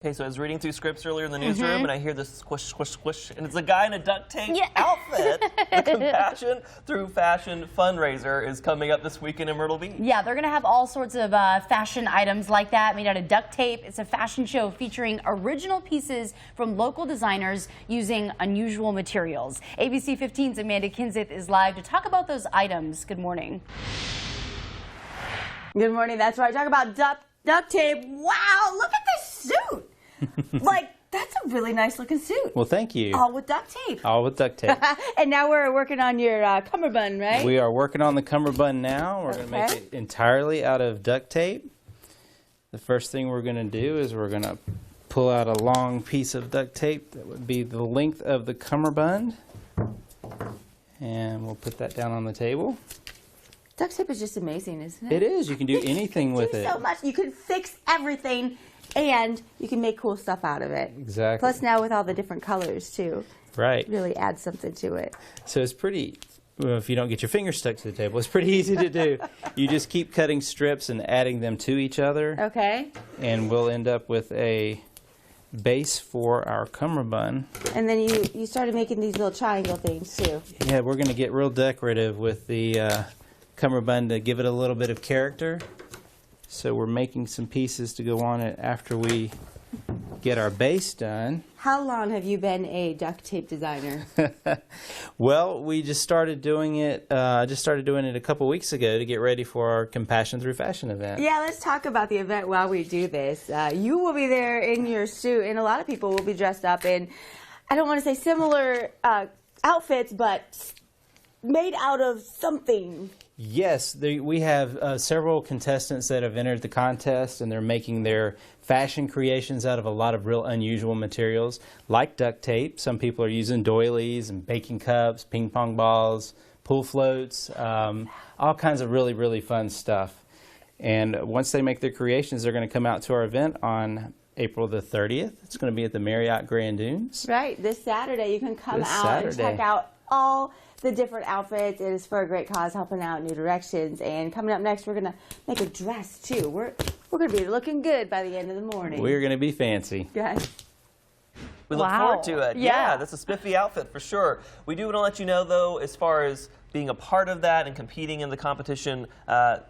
Okay, so I was reading through scripts earlier in the newsroom, and I hear this squish, squish, squish, and it's a guy in a duct tape outfit. The Compassion Through Fashion fundraiser is coming up this weekend in Myrtle Beach. Yeah, they're going to have all sorts of fashion items like that made out of duct tape. It's a fashion show featuring original pieces from local designers using unusual materials. ABC 15's Amanda Kinseth is live to talk about those items. Good morning. Good morning. That's right. Talk about duct tape. Wow, look at this suit. Like, that's a really nice looking suit. Well, thank you. All with duct tape. All with duct tape. And now we're working on your cummerbund, right? We are working on the cummerbund now. We're going to make it entirely out of duct tape. The first thing we're going to do is we're going to pull out a long piece of duct tape that would be the length of the cummerbund. And we'll put that down on the table. Duct tape is just amazing, isn't It it? is. You can do anything with it. So much. You can fix everything, and you can make cool stuff out of it. Exactly. Plus now with all the different colors, too. Right. Really adds something to it. So it's pretty, well, if you don't get your fingers stuck to the table, it's pretty easy to do. You just keep cutting strips and adding them to each other. Okay. And we'll end up with a base for our cummerbund. And then you started making these little triangle things, too. Yeah, we're going to get real decorative with the cummerbund to give it a little bit of character. So we're making some pieces to go on it after we get our base done. How long have you been a duct tape designer? Well, we just started doing it. A couple weeks ago to get ready for our Compassion Through Fashion event. Yeah, let's talk about the event while we do this. You will be there in your suit, and a lot of people will be dressed up in, I don't want to say similar outfits, but made out of something. Yes, we have several contestants that have entered the contest, and they're making their fashion creations out of a lot of real unusual materials, like duct tape. Some people are using doilies and baking cups, ping pong balls, pool floats, all kinds of really, really fun stuff. And once they make their creations, they're going to come out to our event on April the 30th. It's going to be at the Marriott Grand Dunes. Right, this Saturday you can come out and check out all the different outfits. It is for a great cause, helping out New Directions. And coming up next, we're going to make a dress, too. We're going to be looking good by the end of the morning. We're going to be fancy. Yes. We look forward to it. Yeah, that's a spiffy outfit for sure. We do want to let you know, though, as far as being a part of that and competing in the competition,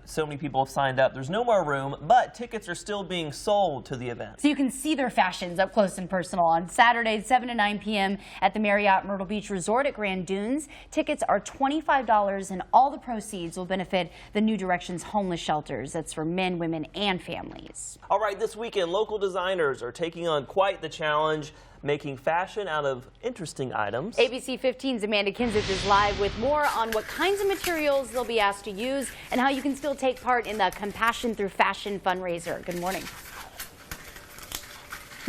so many people have signed up. There's no more room, but tickets are still being sold to the event. So you can see their fashions up close and personal on Saturday, 7 to 9 p.m. at the Marriott Myrtle Beach Resort at Grand Dunes. Tickets are $25, and all the proceeds will benefit the New Directions homeless shelters. That's for men, women, and families. All right, this weekend, local designers are taking on quite the challenge, making fashion out of interesting items. ABC 15's Amanda Kinseth is live with more on what kinds of materials they'll be asked to use and how you can still take part in the Compassion Through Fashion fundraiser. Good morning.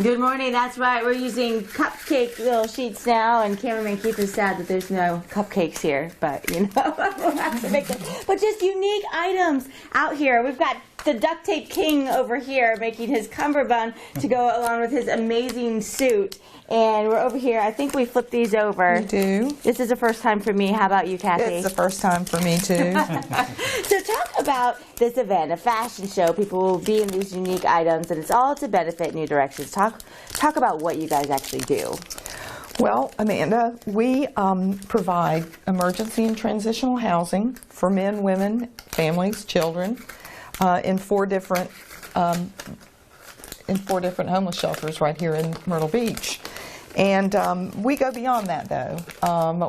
Good morning. That's right. We're using cupcake little sheets now, and cameraman Keith is sad that there's no cupcakes here, but you know, we'll have to make them. But just unique items out here. We've got the duct tape king over here making his cummerbund to go along with his amazing suit. And we're over here. I think we flipped these over. We do. This is the first time for me. How about you, Kathy? It's the first time for me, too. So talk about this event, a fashion show. People will be in these unique items, and it's all to benefit New Directions. Talk about what you guys actually do. Well, Amanda, we provide emergency and transitional housing for men, women, families, children in four different homeless shelters right here in Myrtle Beach. And we go beyond that, though.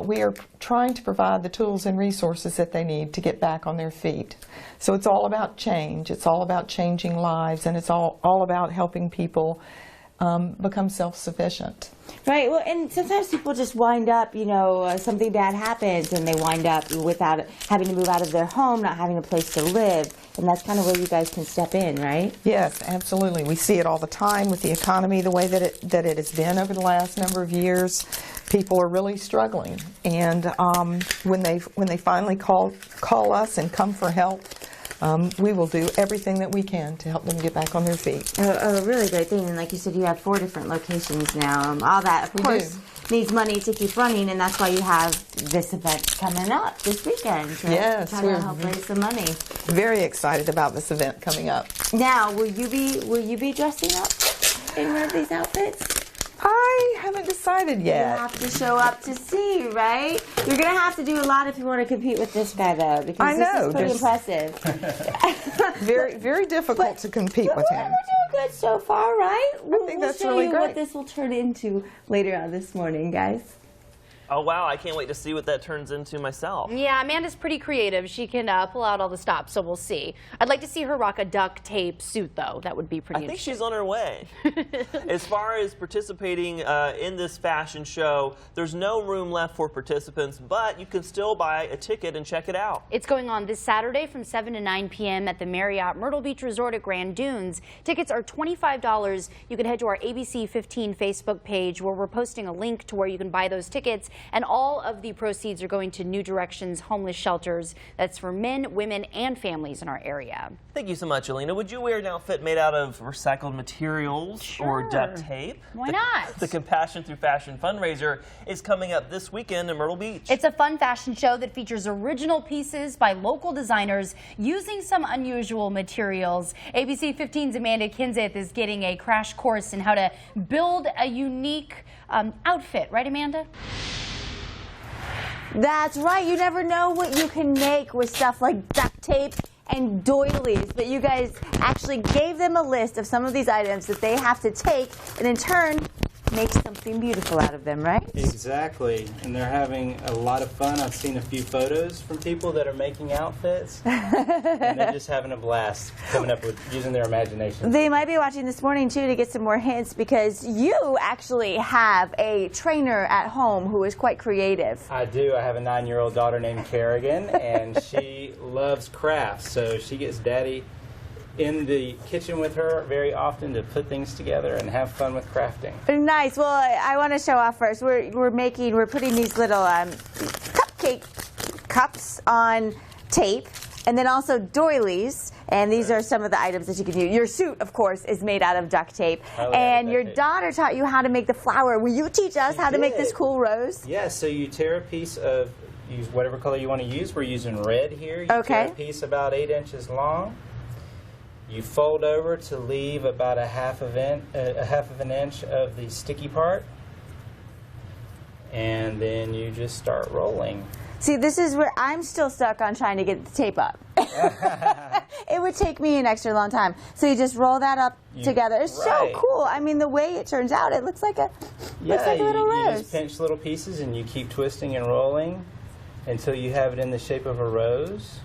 We are trying to provide the tools and resources that they need to get back on their feet. So it's all about change. It's all about changing lives, and it's all about helping people become self-sufficient. Right. Well, and sometimes people just wind up, you know, something bad happens, and they wind up without having to move out of their home, not having a place to live. And that's kind of where you guys can step in, right? Yes, absolutely. We see it all the time with the economy, the way that it has been over the last number of years. People are really struggling, and when they finally call us and come for help, we will do everything that we can to help them get back on their feet. A really great thing, and like you said, you have 4 different locations now. All that, of course, needs money to keep running, and that's why you have this event coming up this weekend. Yes, try to help raise some money. Very excited about this event coming up. Now, will you be dressing up? in one of these outfits? I haven't decided You yet. have to show up to see, right? You're going to have to do a lot if you want to compete with this guy, though, because I know, this is pretty impressive. Very, very difficult to compete with him. We're doing good so far, right? I think that's really We'll show you what great. this will turn into later on this morning, guys. Oh, wow. I can't wait to see what that turns into myself. Yeah, Amanda's pretty creative. She can pull out all the stops, so we'll see. I'd like to see her rock a duct tape suit, though. That would be pretty I think interesting. she's on her way. As far as participating in this fashion show, there's no room left for participants, but you can still buy a ticket and check it out. It's going on this Saturday from 7 to 9 p.m. at the Marriott Myrtle Beach Resort at Grand Dunes. Tickets are $25. You can head to our ABC 15 Facebook page where we're posting a link to where you can buy those tickets. And all of the proceeds are going to New Directions homeless shelters. That's for men, women, and families in our area. Thank you so much, Alina. Would you wear an outfit made out of recycled materials or duct tape? Why not? The Compassion Through Fashion fundraiser is coming up this weekend in Myrtle Beach. It's a fun fashion show that features original pieces by local designers using some unusual materials. ABC 15's Amanda Kinseth is getting a crash course in how to build a unique outfit. Right, Amanda? That's right. You never know what you can make with stuff like duct tape and doilies. But you guys actually gave them a list of some of these items that they have to take and in turn make something beautiful out of them, right? Exactly, and they're having a lot of fun. I've seen a few photos from people that are making outfits, and they're just having a blast coming up with using their imagination. They might be watching this morning, too, to get some more hints because you actually have a trainer at home who is quite creative. I do. I have a 9-year-old daughter named Kerrigan, and she loves crafts, so she gets Daddy in the kitchen with her very often to put things together and have fun with crafting. Nice. Well, I want to show off first. We're putting these little cupcake cups on tape, and then also doilies. And these are some of the items that you can use. Your suit, of course, is made out of duct tape. And your daughter taught you how to make the flower. Will you teach us how to make this cool rose? Yeah, so you tear a piece of, use whatever color you want to use. We're using red here. You tear a piece about 8 inches long. You fold over to leave about a half of an inch of the sticky part. And then you just start rolling. See, this is where I'm still stuck on trying to get the tape up. It would take me an extra long time. So you just roll that up together. It's so cool. I mean, the way it turns out, it looks like a little rose. You just pinch little pieces and you keep twisting and rolling until you have it in the shape of a rose,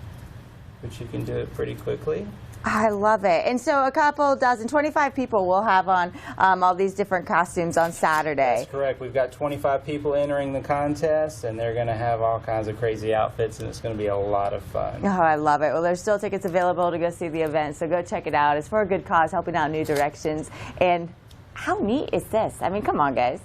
which you can do it pretty quickly. I love it. And so a couple dozen, 25 people will have on all these different costumes on Saturday. That's correct. We've got 25 people entering the contest, and they're going to have all kinds of crazy outfits, and it's going to be a lot of fun. Oh, I love it. Well, there's still tickets available to go see the event, so go check it out. It's for a good cause, helping out New Directions. And how neat is this? I mean, come on, guys.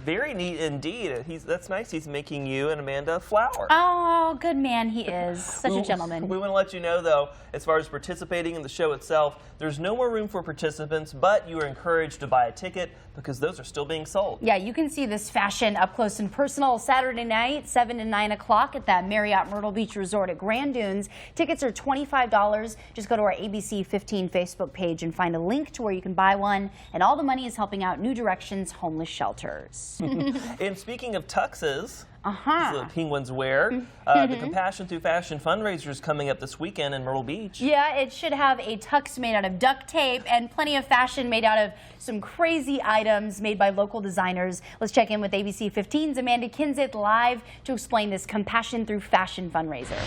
Very neat indeed. That's nice. He's making you and Amanda a flower. Oh, good man he is. Such a gentleman. We want to let you know, though, as far as participating in the show itself, there's no more room for participants, but you are encouraged to buy a ticket because those are still being sold. Yeah, you can see this fashion up close and personal Saturday night, 7 to 9 o'clock at that Marriott Myrtle Beach Resort at Grand Dunes. Tickets are $25. Just go to our ABC 15 Facebook page and find a link to where you can buy one. And all the money is helping out New Directions homeless shelters. And speaking of tuxes, the penguins wear, the Compassion Through Fashion fundraiser is coming up this weekend in Myrtle Beach. Yeah, it should have a tux made out of duct tape and plenty of fashion made out of some crazy items made by local designers. Let's check in with ABC 15's Amanda Kinseth live to explain this Compassion Through Fashion fundraiser.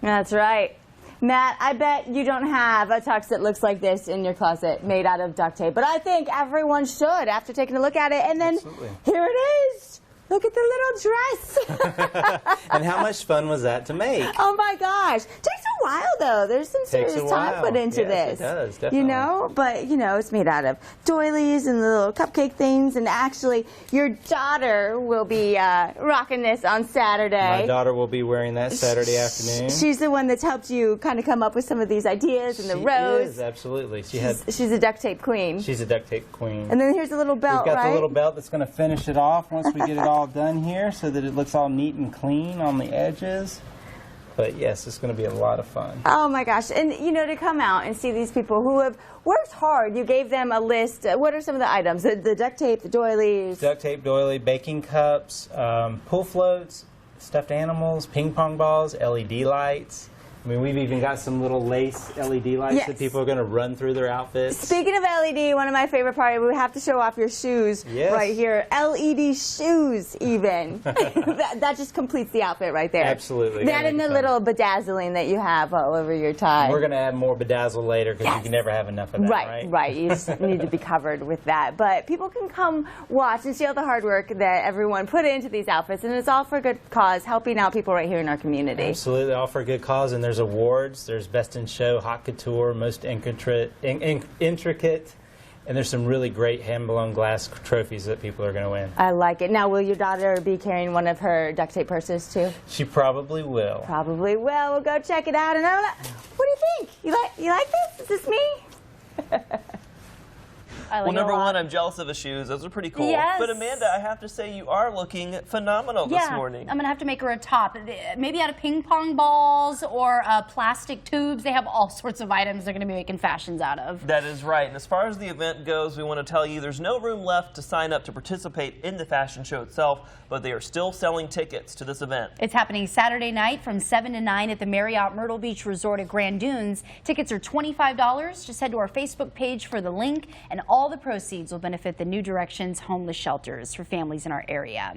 That's right. Matt, I bet you don't have a tux that looks like this in your closet made out of duct tape, but I think everyone should after taking a look at it. And then here it is. Look at the little dress. And how much fun was that to make? Oh my gosh. Takes a while though. There's some serious time put into this. It does, definitely. You know, but you know, it's made out of doilies and the little cupcake things, and actually your daughter will be rocking this on Saturday. My daughter will be wearing that Saturday afternoon. She's the one that's helped you kind of come up with some of these ideas and the rose. She is, absolutely. She's a duct tape queen. She's a duct tape queen. And then here's a little belt, We've got right? the little belt that's going to finish it off once we get it all done here so that it looks all neat and clean on the edges. But yes, it's going to be a lot of fun. Oh my gosh. And you know, to come out and see these people who have worked hard, you gave them a list. What are some of the items? The duct tape, the doilies? Duct tape, doily, baking cups, pool floats, stuffed animals, ping pong balls, LED lights. I mean, we've even got some little lace LED lights that people are going to run through their outfits. Speaking of LED, one of my favorite parts, we have to show off your shoes right here. LED shoes, even. that just completes the outfit right there. Absolutely. That and the little bedazzling that you have all over your tie. We're going to add more bedazzle later because you can never have enough of that, right? Right. You just need to be covered with that. But people can come watch and see all the hard work that everyone put into these outfits, and it's all for a good cause, helping out people right here in our community. Absolutely, all for a good cause. And there's awards. There's Best in Show, Hot Couture, Most Intricate, and there's some really great hand-blown glass trophies that people are going to win. I like it. Now, will your daughter be carrying one of her duct tape purses too? She probably will. Probably will. We'll go check it out. And what do you think? You like this? Is this me? I like well, number it a lot. one, I'm jealous of the shoes. Those are pretty cool. Yes. But Amanda, I have to say you are looking phenomenal this morning. I'm going to have to make her a top. Maybe out of ping pong balls or plastic tubes. They have all sorts of items they're going to be making fashions out of. That is right. And as far as the event goes, we want to tell you there's no room left to sign up to participate in the fashion show itself, but they are still selling tickets to this event. It's happening Saturday night from 7 to 9 at the Marriott Myrtle Beach Resort at Grand Dunes. Tickets are $25. Just head to our Facebook page for the link, and all the proceeds will benefit the New Directions homeless shelters for families in our area.